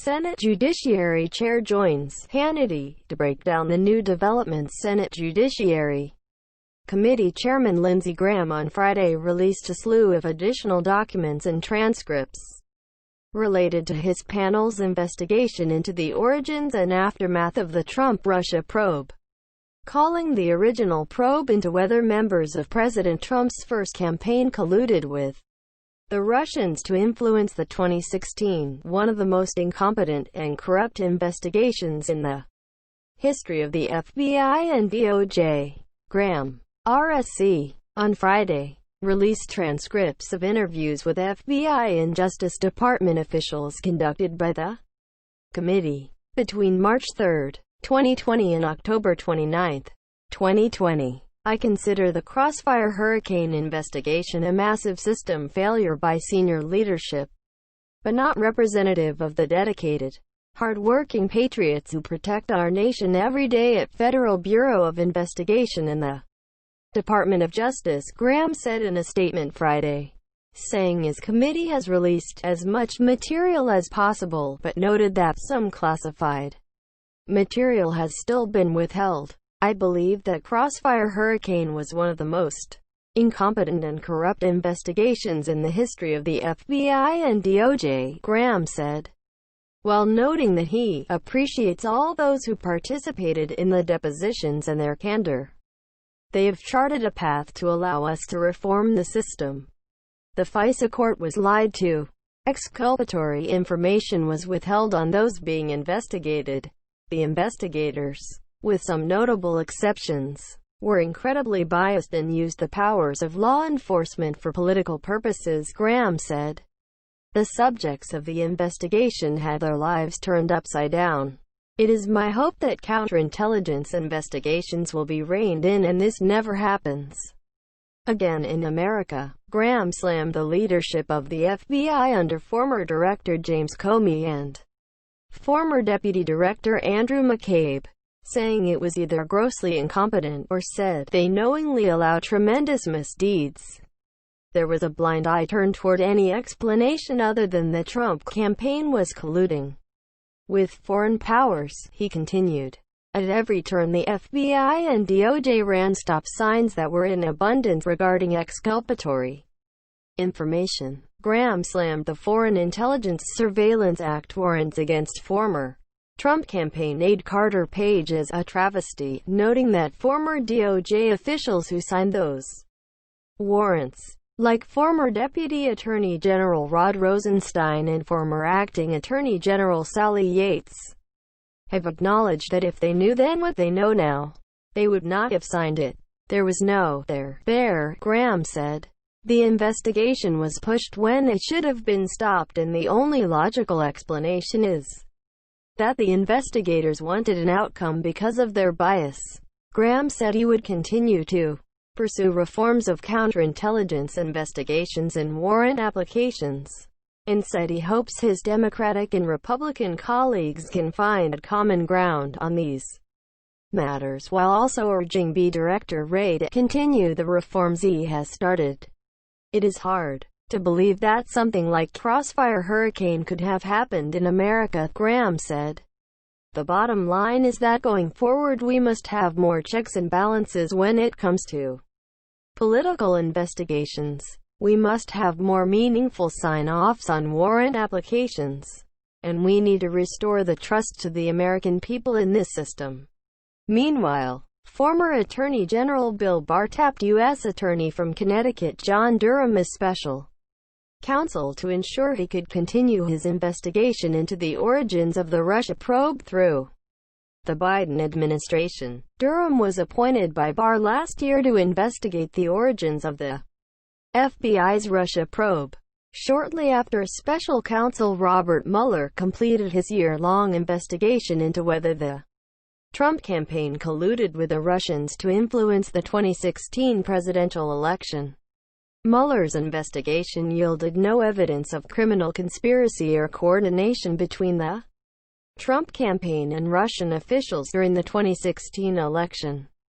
Senate Judiciary Chair joins Hannity to break down the new developments. Senate Judiciary Committee Chairman Lindsey Graham on Friday released a slew of additional documents and transcripts related to his panel's investigation into the origins and aftermath of the Trump-Russia probe, calling the original probe into whether members of President Trump's first campaign colluded with the Russians to influence the 2016, one of the most incompetent and corrupt investigations in the history of the FBI and DOJ. Graham, RSC, on Friday, released transcripts of interviews with FBI and Justice Department officials conducted by the committee between March 3, 2020 and October 29, 2020. I consider the Crossfire Hurricane investigation a massive system failure by senior leadership, but not representative of the dedicated, hardworking patriots who protect our nation every day at Federal Bureau of Investigation and the Department of Justice, Graham said in a statement Friday, saying his committee has released as much material as possible, but noted that some classified material has still been withheld. I believe that Crossfire Hurricane was one of the most incompetent and corrupt investigations in the history of the FBI and DOJ, Graham said, while noting that he appreciates all those who participated in the depositions and their candor. They have charted a path to allow us to reform the system. The FISA court was lied to. Exculpatory information was withheld on those being investigated. The investigators, with some notable exceptions, were incredibly biased and used the powers of law enforcement for political purposes, Graham said. The subjects of the investigation had their lives turned upside down. It is my hope that counterintelligence investigations will be reined in and this never happens again in America. Graham slammed the leadership of the FBI under former Director James Comey and former Deputy Director Andrew McCabe, saying it was either grossly incompetent or said they knowingly allow tremendous misdeeds. There was a blind eye turned toward any explanation other than the Trump campaign was colluding with foreign powers, he continued. At every turn the FBI and DOJ ran stop signs that were in abundance regarding exculpatory information. Graham slammed the Foreign Intelligence Surveillance Act warrants against former Trump campaign aide Carter Page as a travesty, noting that former DOJ officials who signed those warrants, like former Deputy Attorney General Rod Rosenstein and former Acting Attorney General Sally Yates, have acknowledged that if they knew then what they know now, they would not have signed it. There was no there, Graham said. The investigation was pushed when it should have been stopped, and the only logical explanation is that the investigators wanted an outcome because of their bias. Graham said he would continue to pursue reforms of counterintelligence investigations and warrant applications, and said he hopes his Democratic and Republican colleagues can find common ground on these matters, while also urging B. Director Wray to continue the reforms he has started. It is hard to believe that something like Crossfire Hurricane could have happened in America, Graham said. The bottom line is that going forward we must have more checks and balances when it comes to political investigations. We must have more meaningful sign-offs on warrant applications, and we need to restore the trust to the American people in this system. Meanwhile, former Attorney General Bill Barr tapped U.S. Attorney from Connecticut John Durham as special counsel to ensure he could continue his investigation into the origins of the Russia probe through the Biden administration. Durham was appointed by Barr last year to investigate the origins of the FBI's Russia probe, shortly after special counsel Robert Mueller completed his year-long investigation into whether the Trump campaign colluded with the Russians to influence the 2016 presidential election. Mueller's investigation yielded no evidence of criminal conspiracy or coordination between the Trump campaign and Russian officials during the 2016 election.